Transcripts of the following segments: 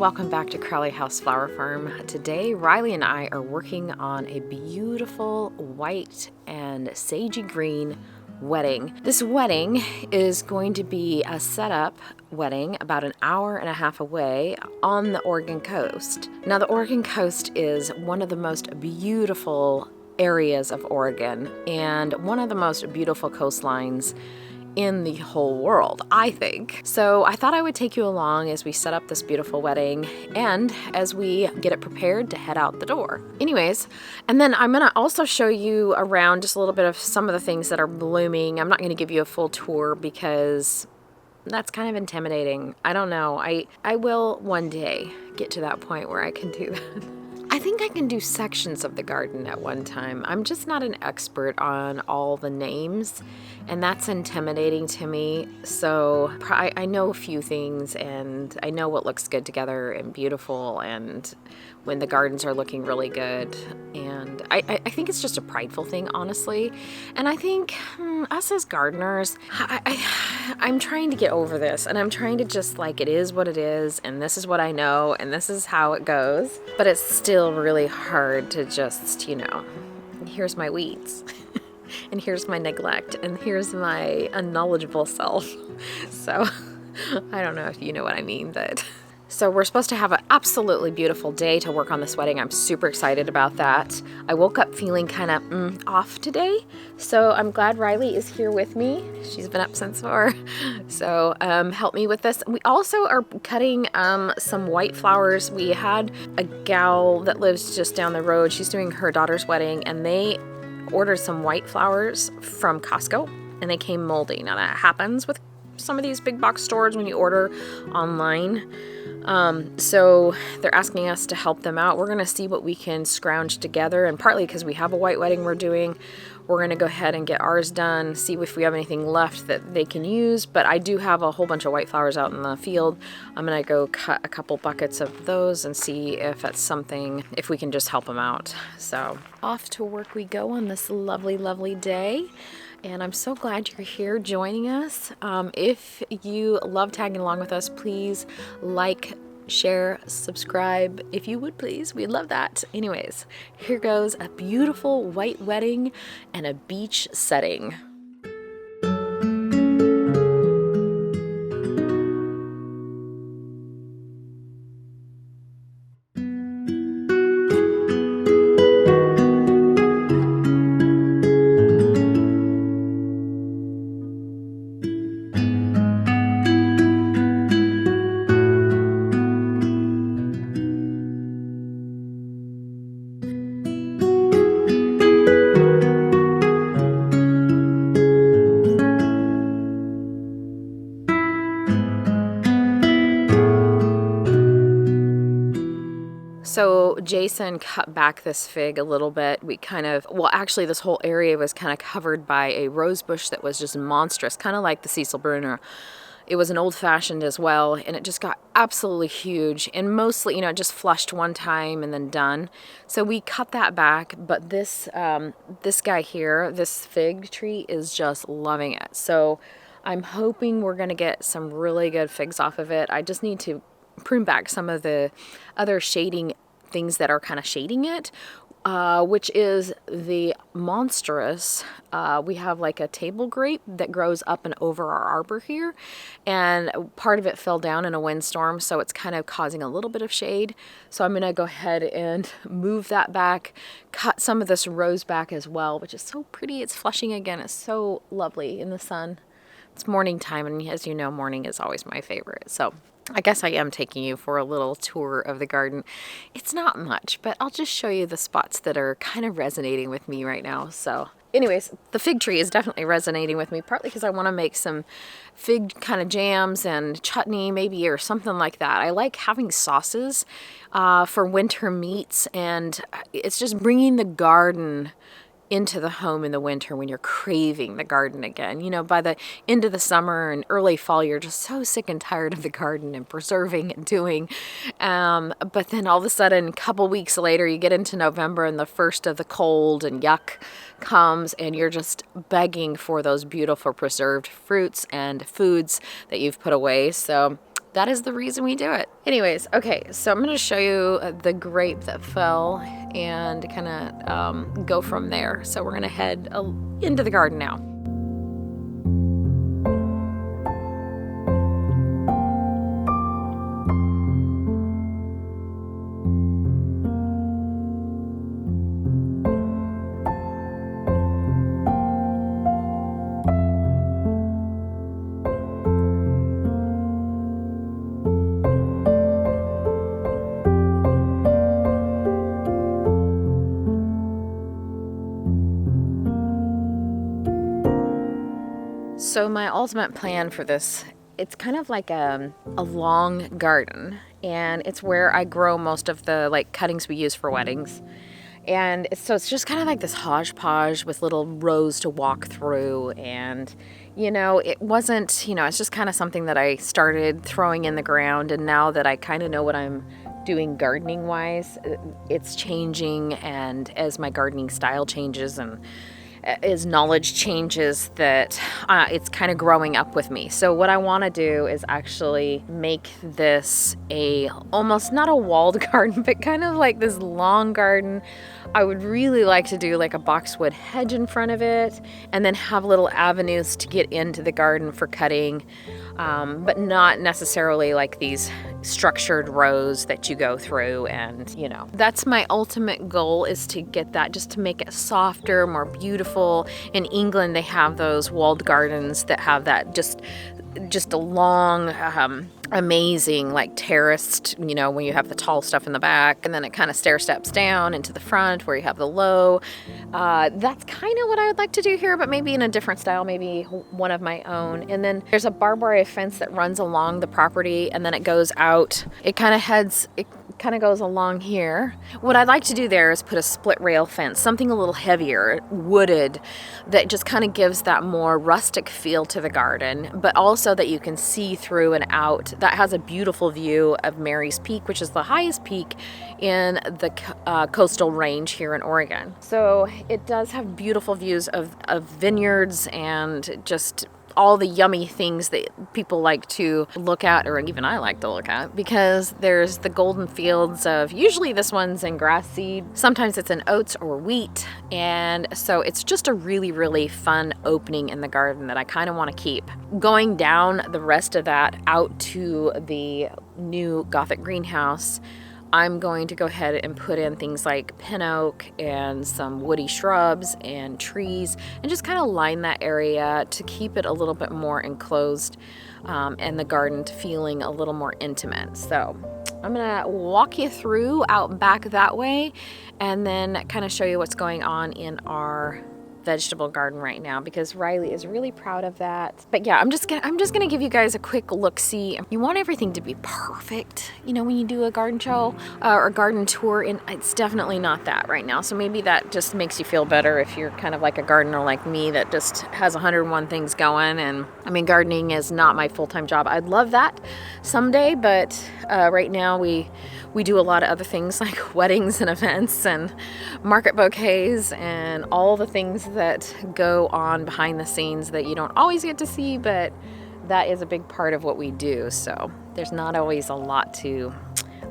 welcome back to Crowley House Flower Farm. Today, Riley and I are working on a beautiful white and sagey green wedding. This wedding is going to be a setup wedding about an hour and a half away on the Oregon coast. Now, the Oregon coast is one of the most beautiful areas of Oregon and one of the most beautiful coastlines in the whole world, I think. So I thought I would take you along as we set up this beautiful wedding and as we get it prepared to head out the door. Anyways, and then I'm gonna also show you around just a little bit of some of the things that are blooming. I'm not gonna give you a full tour because that's kind of intimidating. I don't know, I will one day get to that point where I can do that. I think I can do sections of the garden at one time. I'm just not an expert on all the names, and that's intimidating to me. So I know a few things, and I know what looks good together and beautiful, and when the gardens are looking really good. And I think it's just a prideful thing, honestly. And I think us as gardeners, I'm trying to get over this, and I'm trying to just like, it is what it is, and this is what I know, and this is how it goes. But it's still really hard to just, here's my weeds and here's my neglect and here's my unknowledgeable self. So I don't know if you know what I mean, but so we're supposed to have an absolutely beautiful day to work on this wedding. I'm super excited about that. I woke up feeling kind of off today, so I'm glad Riley is here with me. She's been up since 4, so help me with this. We also are cutting some white flowers. We had a gal that lives just down the road. She's doing her daughter's wedding, and they ordered some white flowers from Costco, and they came moldy. Now that happens with some of these big box stores when you order online. So they're asking us to help them out. We're going to see what we can scrounge together, and partly because we have a white wedding we're doing, we're going to go ahead and get ours done, see if we have anything left that they can use. But I do have a whole bunch of white flowers out in the field. I'm going to go cut a couple buckets of those and see if that's something, if we can just help them out. So off to work we go on this lovely, lovely day. And I'm so glad you're here joining us. If you love tagging along with us, please like, share, subscribe, if you would please. We'd love that. Anyways, here goes a beautiful white wedding and a beach setting. So Jason cut back this fig a little bit. Actually this whole area was kind of covered by a rose bush that was just monstrous, kind of like the SCHREINERS. It was an old fashioned as well, and it just got absolutely huge, and mostly, it just flushed one time and then done. So we cut that back, but this guy here, this fig tree, is just loving it. So I'm hoping we're gonna get some really good figs off of it. I just need to prune back some of the other shading things that are kind of shading it, which is the monstrous. We have like a table grape that grows up and over our arbor here, and part of it fell down in a windstorm, so it's kind of causing a little bit of shade. So I'm gonna go ahead and move that back, cut some of this rose back as well, which is so pretty. It's flushing again. It's so lovely in the sun. It's morning time, and as you know, morning is always my favorite. So I guess I am taking you for a little tour of the garden. It's not much, but I'll just show you the spots that are kind of resonating with me right now. So anyways, the fig tree is definitely resonating with me, partly because I want to make some fig kind of jams and chutney maybe, or something like that. I like having sauces for winter meats, and it's just bringing the garden into the home in the winter when you're craving the garden again. By the end of the summer and early fall, you're just so sick and tired of the garden and preserving and doing. But then all of a sudden, a couple weeks later, you get into November and the first of the cold and yuck comes, and you're just begging for those beautiful preserved fruits and foods that you've put away. So that is the reason we do it. Anyways, okay, so I'm gonna show you the grape that fell and kind of go from there. So we're gonna head into the garden now. So my ultimate plan for this, it's kind of like a long garden, and it's where I grow most of the like cuttings we use for weddings. And so it's just kind of like this hodgepodge with little rows to walk through. And, you know, it wasn't, you know, it's just kind of something that I started throwing in the ground. And now that I kind of know what I'm doing gardening wise, it's changing. And as my gardening style changes and as knowledge changes, that it's kind of growing up with me. So what I want to do is actually make this almost not a walled garden, but kind of like this long garden. I would really like to do like a boxwood hedge in front of it, and then have little avenues to get into the garden for cutting, but not necessarily like these structured rows that you go through. And you know, that's my ultimate goal, is to get that, just to make it softer, more beautiful. In England, they have those walled gardens that have that just a long, amazing, like terraced, you know, when you have the tall stuff in the back, and then it kind of stair steps down into the front where you have the low. That's kind of what I would like to do here, but maybe in a different style, maybe one of my own. And then there's a barbed wire fence that runs along the property, and then it goes out. It kind of goes along here. What I'd like to do there is put a split rail fence, something a little heavier, wooded, that just kind of gives that more rustic feel to the garden, but also that you can see through and out. That has a beautiful view of Mary's Peak, which is the highest peak in the coastal range here in Oregon. So it does have beautiful views of vineyards and just all the yummy things that people like to look at, or even I like to look at, because there's the golden fields of, usually this one's in grass seed, sometimes it's in oats or wheat. And so it's just a really, really fun opening in the garden that I kind of want to keep. Going down the rest of that out to the new Gothic greenhouse, I'm going to go ahead and put in things like pin oak and some woody shrubs and trees, and just kind of line that area to keep it a little bit more enclosed, and the garden feeling a little more intimate. So I'm gonna walk you through out back that way, and then kind of show you what's going on in our vegetable garden right now, because Riley is really proud of that. But yeah, I'm just gonna give you guys a quick look-see. You want everything to be perfect, you know, when you do a garden show or garden tour, and it's definitely not that right now. So maybe that just makes you feel better if you're kind of like a gardener like me that just has 101 things going. And I mean, gardening is not my full-time job. I'd love that someday, but right now we do a lot of other things like weddings and events and market bouquets and all the things that go on behind the scenes that you don't always get to see, but that is a big part of what we do. So there's not always a lot to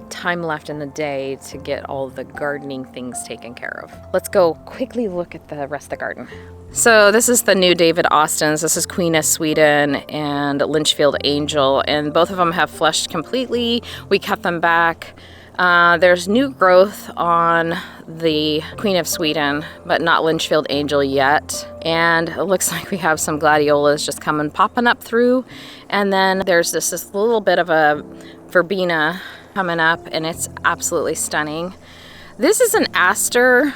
time left in the day to get all the gardening things taken care of. Let's go quickly look at the rest of the garden. So this is the new David Austins. This is Queen of Sweden and Lynchfield Angel, and both of them have fleshed completely. We cut them back. There's new growth on the Queen of Sweden, but not Lynchfield Angel yet. And it looks like we have some gladiolas just popping up through. And then there's this little bit of a verbena coming up, and it's absolutely stunning. This is an aster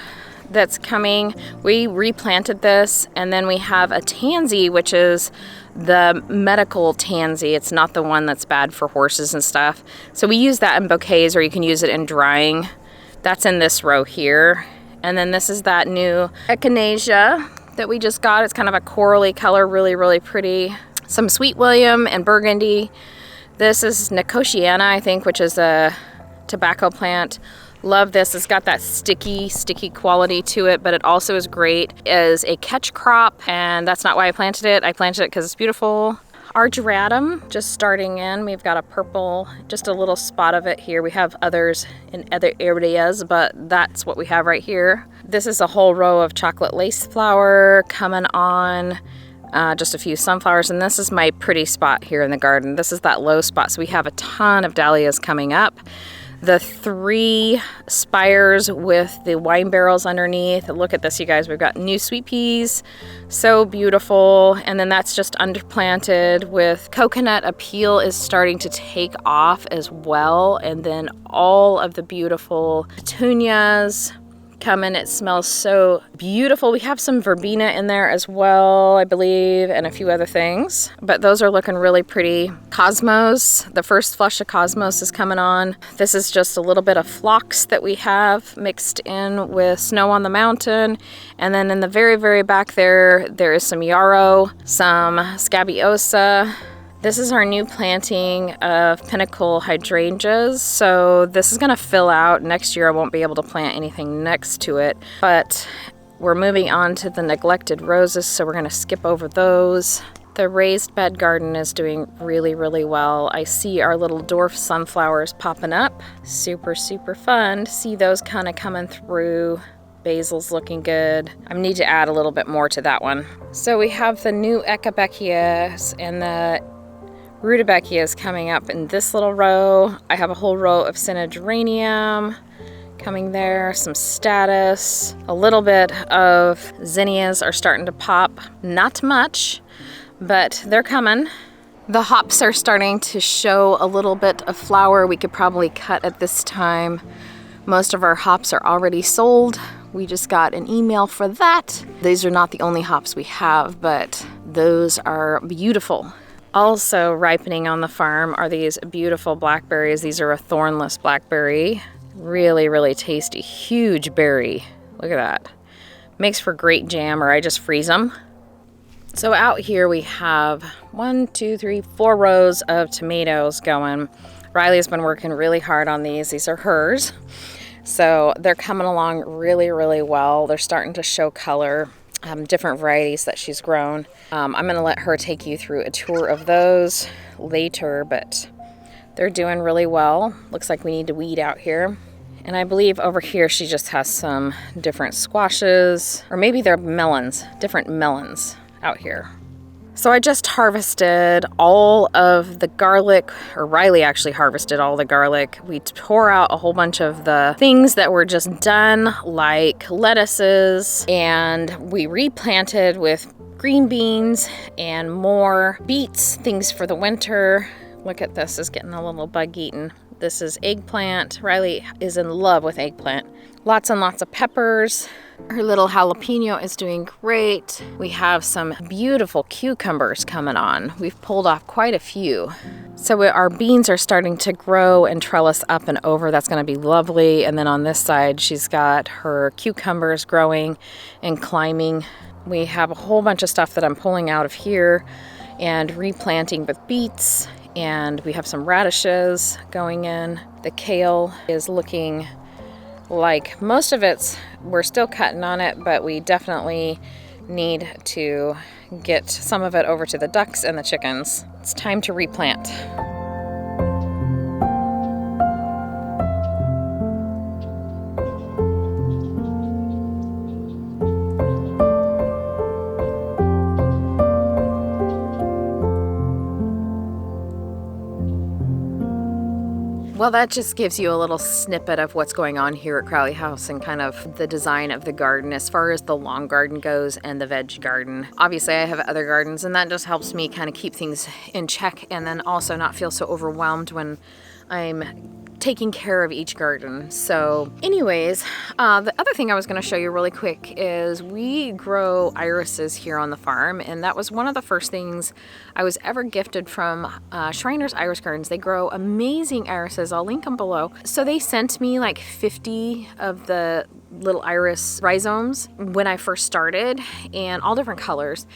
that's coming. We replanted this, and then we have a tansy, which is the medical tansy. It's not the one that's bad for horses and stuff. So we use that in bouquets, or you can use it in drying. That's in this row here. And then this is that new echinacea that we just got. It's kind of a corally color, really, really pretty. Some Sweet William and burgundy. This is Nicotiana, I think, which is a tobacco plant. Love this. It's got that sticky quality to it, but it also is great as a catch crop, and that's not why I planted it. I planted it because it's beautiful. Argyratum, just starting in. We've got a purple, just a little spot of it here. We have others in other areas, but that's what we have right here. This is a whole row of chocolate lace flower coming on. Just a few sunflowers, and this is my pretty spot here in the garden. This is that low spot, so we have a ton of dahlias coming up. The 3 spires with the wine barrels underneath. Look at this, you guys. We've got new sweet peas. So beautiful. And then that's just underplanted with coconut. A peel is starting to take off as well. And then all of the beautiful petunias come in. It smells so beautiful. We have some verbena in there as well, I believe, and a few other things, but those are looking really pretty. Cosmos, the first flush of cosmos is coming on. This is just a little bit of phlox that we have mixed in with snow on the mountain. And then in the very, very back there is some yarrow, some scabiosa. This is our new planting of pinnacle hydrangeas. So this is gonna fill out. Next year I won't be able to plant anything next to it, but we're moving on to the neglected roses, so we're gonna skip over those. The raised bed garden is doing really, really well. I see our little dwarf sunflowers popping up. Super, super fun to see those kind of coming through. Basil's looking good. I need to add a little bit more to that one. So we have the new echinacea and the rudbeckias coming up in this little row. I have a whole row of cynaderanium coming there, some status, a little bit of zinnias are starting to pop. Not much, but they're coming. The hops are starting to show a little bit of flower. We could probably cut at this time. Most of our hops are already sold. We just got an email for that. These are not the only hops we have, but those are beautiful. Also ripening on the farm are these beautiful blackberries. These are a thornless blackberry. Really, really tasty, huge berry. Look at that. Makes for great jam, or I just freeze them. So out here we have 1, 2, 3, 4 rows of tomatoes going. Riley's been working really hard on these. These are hers. So they're coming along really, really well. They're starting to show color. Different varieties that she's grown. I'm gonna let her take you through a tour of those later, but they're doing really well. Looks like we need to weed out here. And I believe over here she just has some different squashes, or maybe they're melons, different melons out here. So I just harvested all of the garlic, or Riley actually harvested all the garlic. We tore out a whole bunch of the things that were just done, like lettuces, and we replanted with green beans and more beets, things for the winter. Look at this, is getting a little bug eaten. This is eggplant. Riley is in love with eggplant. Lots and lots of peppers. Her little jalapeno is doing great. We have some beautiful cucumbers coming on. We've pulled off quite a few. So our beans are starting to grow and trellis up and over. That's going to be lovely. And then on this side, she's got her cucumbers growing and climbing. We have a whole bunch of stuff that I'm pulling out of here and replanting with beets. And we have some radishes going in. The kale is looking like most of we're still cutting on it, but we definitely need to get some of it over to the ducks and the chickens. It's time to replant. Well, that just gives you a little snippet of what's going on here at Crowley House and kind of the design of the garden as far as the lawn garden goes and the veg garden. Obviously, I have other gardens, and that just helps me kind of keep things in check and then also not feel so overwhelmed when I'm taking care of each garden. So anyways, the other thing I was going to show you really quick is we grow irises here on the farm, and that was one of the first things I was ever gifted from SCHREINERS Iris Gardens. They grow amazing irises. I'll link them below. So they sent me like 50 of the little iris rhizomes when I first started, and all different colors.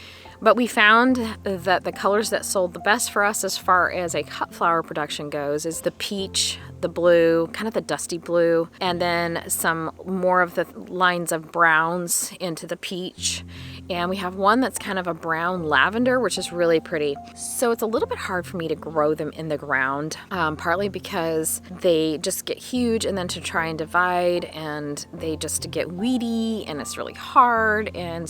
But we found that the colors that sold the best for us as far as a cut flower production goes is the peach, the blue, kind of the dusty blue, and then some more of the lines of browns into the peach. And we have one that's kind of a brown lavender, which is really pretty. So it's a little bit hard for me to grow them in the ground, partly because they just get huge, and then to try and divide, and they just get weedy, and it's really hard. And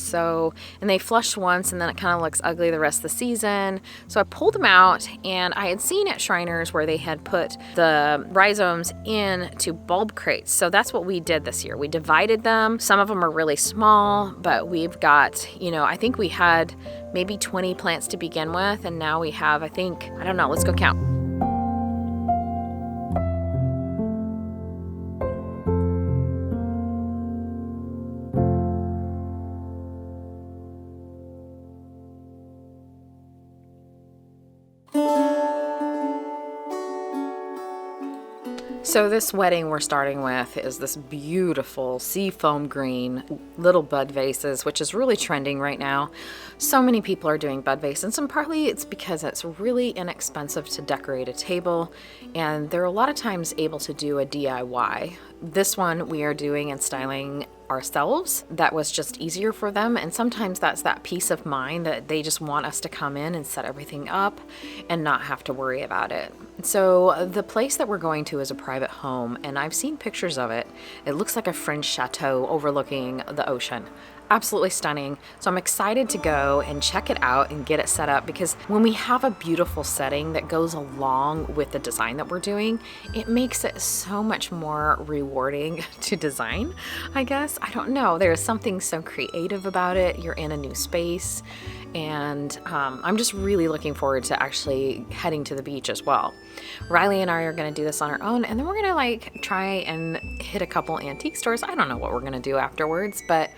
they flush once, and then it kind of looks ugly the rest of the season. So I pulled them out, and I had seen at SCHREINERS where they had put the rhizomes into bulb crates. So that's what we did this year. We divided them. Some of them are really small, but we've got, I think we had maybe 20 plants to begin with, and now we have, I don't know, let's go count. So this wedding we're starting with is this beautiful seafoam green little bud vases, which is really trending right now. So many people are doing bud vases, and partly it's because it's really inexpensive to decorate a table, and they're a lot of times able to do a DIY. This one we are doing and styling ourselves. That was just easier for them, and sometimes that's that peace of mind that they just want us to come in and set everything up and not have to worry about it. So the place that we're going to is a private home, and I've seen pictures of it. It looks like a French chateau overlooking the ocean. Absolutely stunning. So I'm excited to go and check it out and get it set up, because when we have a beautiful setting that goes along with the design that we're doing, it makes it so much more rewarding to design, I guess. I don't know. There's something so creative about it. You're in a new space, and I'm just really looking forward to actually heading to the beach as well. Rilley and I are going to do this on our own, and then we're going to try and hit a couple antique stores. I don't know what we're going to do afterwards, but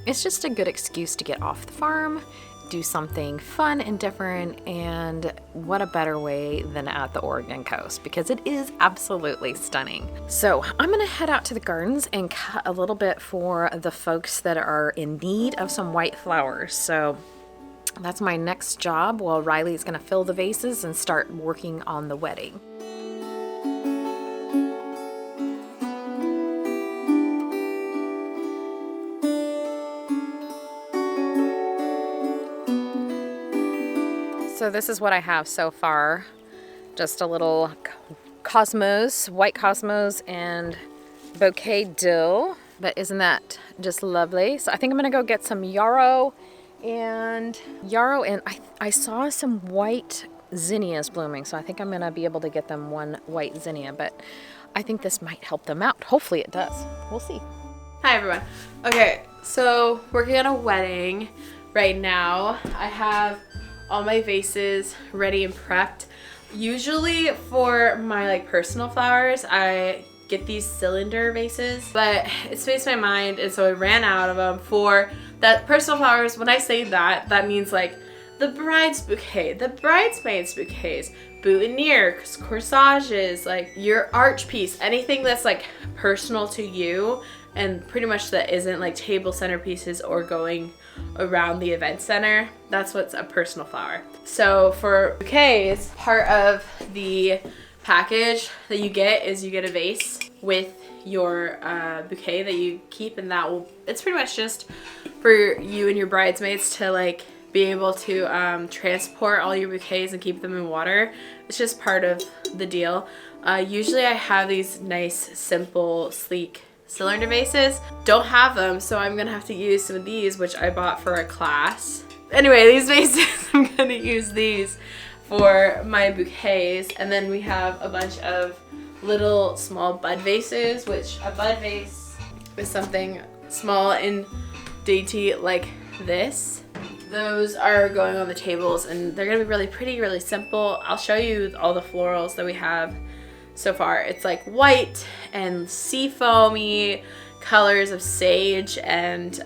it's just a good excuse to get off the farm, do something fun and different, and what a better way than at the Oregon coast, because it is absolutely stunning. So I'm gonna head out to the gardens and cut a little bit for the folks that are in need of some white flowers. So that's my next job, while Rilley's gonna fill the vases and start working on the wedding. So this is what I have so far. Just a little cosmos, white cosmos, and bouquet dill. But isn't that just lovely? So I think I'm gonna go get some yarrow, and I saw some white zinnias blooming, so I think I'm gonna be able to get them one white zinnia, but I think this might help them out. Hopefully it does. We'll see. Hi everyone. Okay, so working on a wedding right now. I have all my vases ready and prepped. Usually for my personal flowers, I get these cylinder vases, but it spaced my mind, and so I ran out of them. For that personal flowers, when I say that, that means the bride's bouquet, the bridesmaids bouquets, boutonniere, corsages, your arch piece, anything that's personal to you, and pretty much that isn't table centerpieces or going around the event center. That's what's a personal flower. So for bouquets, part of the package that you get is you get a vase with your bouquet that you keep, and it's pretty much just for you and your bridesmaids to be able to transport all your bouquets and keep them in water. It's just part of the deal. Usually I have these nice, simple, sleek cylinder vases. Don't have them, so I'm gonna have to use some of these, which I bought for a class. Anyway, these vases, I'm gonna use these for my bouquets. And then we have a bunch of little small bud vases, which a bud vase is something small and dainty like this. Those are going on the tables, and they're gonna be really pretty, really simple. I'll show you all the florals that we have so far. It's white and seafoamy colors of sage, and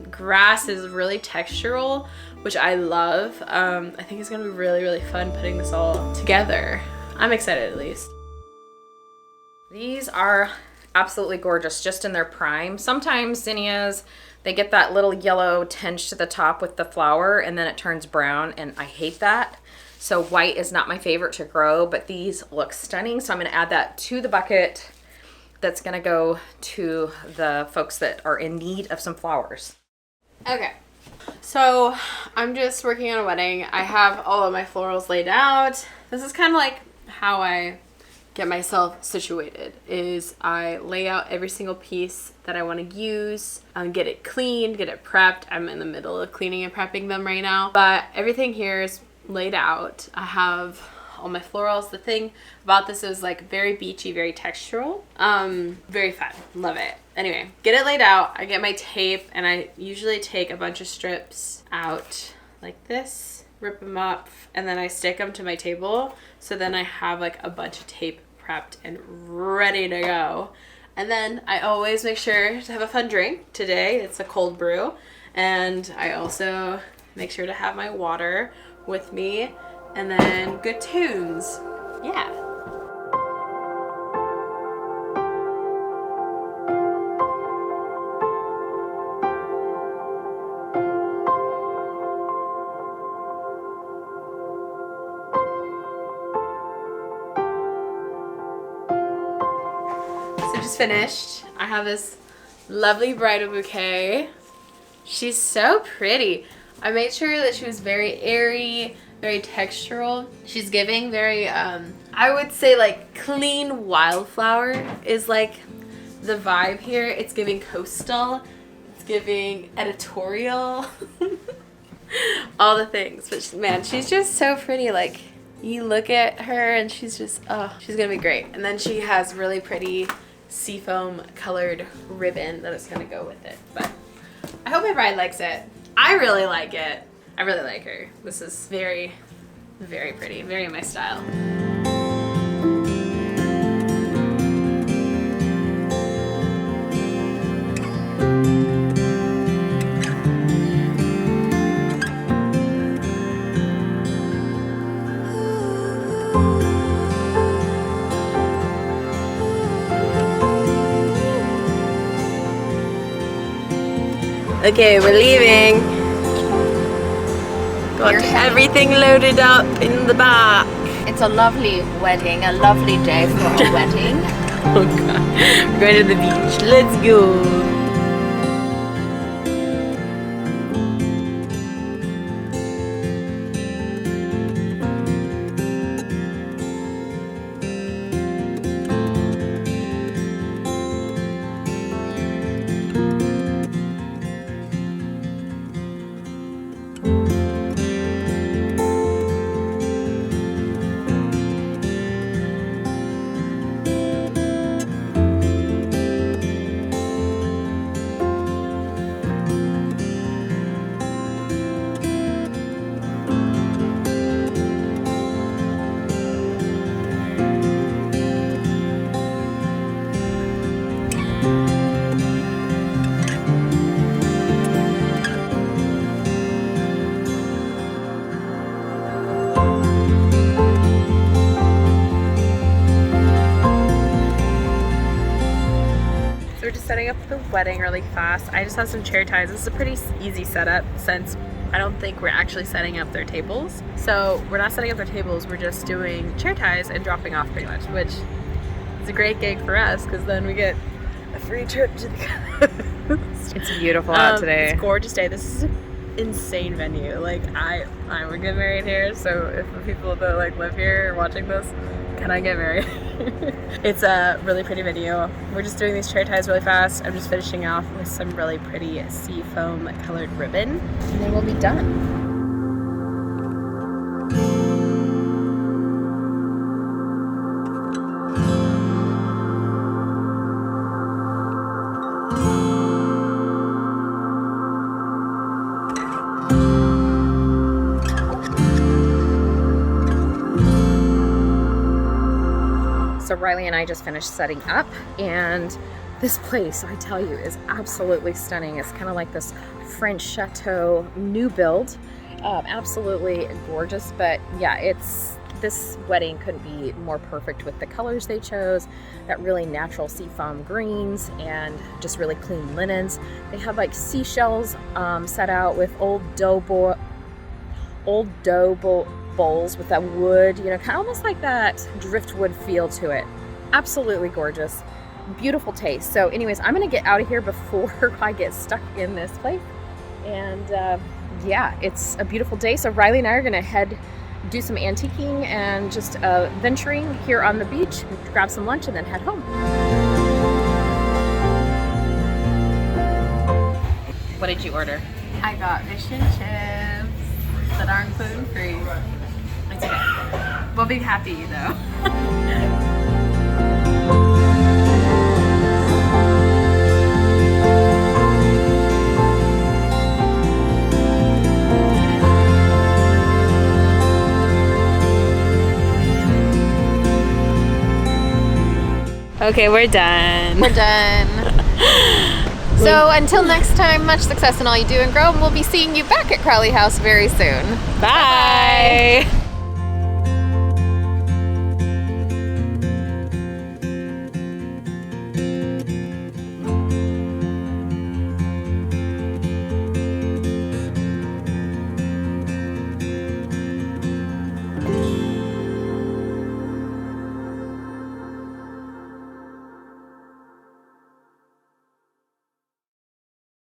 grass is really textural, which I love. I think it's gonna be really, really fun putting this all together. I'm excited, at least. These are absolutely gorgeous, just in their prime. Sometimes zinnias, they get that little yellow tinge to the top with the flower, and then it turns brown, and I hate that. So white is not my favorite to grow, but these look stunning. So I'm gonna add that to the bucket that's gonna go to the folks that are in need of some flowers. Okay, So I'm just working on a wedding. I have all of my florals laid out. This is kind of like how I get myself situated, is I lay out every single piece that I want to use, get it cleaned, get it prepped. I'm in the middle of cleaning and prepping them right now, but everything here is laid out. I have all my florals. The thing about this is like very beachy, very textural, very fun, love it. Anyway, get it laid out. I get my tape and I usually take a bunch of strips out like this, rip them up, and then I stick them to my table. So then I have like a bunch of tape prepped and ready to go. And then I always make sure to have a fun drink. Today it's a cold brew, and I also make sure to have my water with me, and then good tunes. Yeah. So just finished. I have this lovely bridal bouquet. She's so pretty. I made sure that she was very airy, very textural. She's giving very, I would say like clean wildflower is like the vibe here. It's giving coastal, it's giving editorial, all the things. But man, she's just so pretty. Like you look at her and she's just, oh, she's gonna be great. And then she has really pretty seafoam colored ribbon that is gonna go with it. But I hope my bride likes it. I really like it. I really like her. This is very, very pretty, very my style. Okay, we're leaving. Got everything loaded up in the back. It's a lovely wedding, a lovely day for a wedding. Oh god, we're going to the beach. Let's go. We're just setting up the wedding really fast. I just have some chair ties. This is a pretty easy setup since I don't think we're actually setting up their tables. So we're not setting up their tables, we're just doing chair ties and dropping off pretty much, which is a great gig for us because then we get a free trip to the coast. It's beautiful out today. It's a gorgeous day. This is an insane venue. Like I would get married here, so if the people that like live here are watching this, can I get married? It's a really pretty video. We're just doing these chair ties really fast. I'm just finishing off with some really pretty sea foam colored ribbon, and then we'll be done. So Rilley and I just finished setting up, and this place, I tell you, is absolutely stunning. It's kind of like this French Chateau new build. Absolutely gorgeous, but yeah, this wedding couldn't be more perfect with the colors they chose, that really natural seafoam greens and just really clean linens. They have like seashells set out with old dough bowls with that wood, you know, kind of almost like that driftwood feel to it. Absolutely gorgeous, beautiful taste. So anyways, I'm gonna get out of here before I get stuck in this place and yeah, it's a beautiful day. So Riley and I are gonna do some antiquing and just venturing here on the beach, grab some lunch and then head home. What did you order? I got fish and chips that aren't gluten-free. It's okay. We'll be happy though. Okay, we're done. We're done. So until next time, much success in all you do and grow, and we'll be seeing you back at Crowley House very soon. Bye. Bye-bye.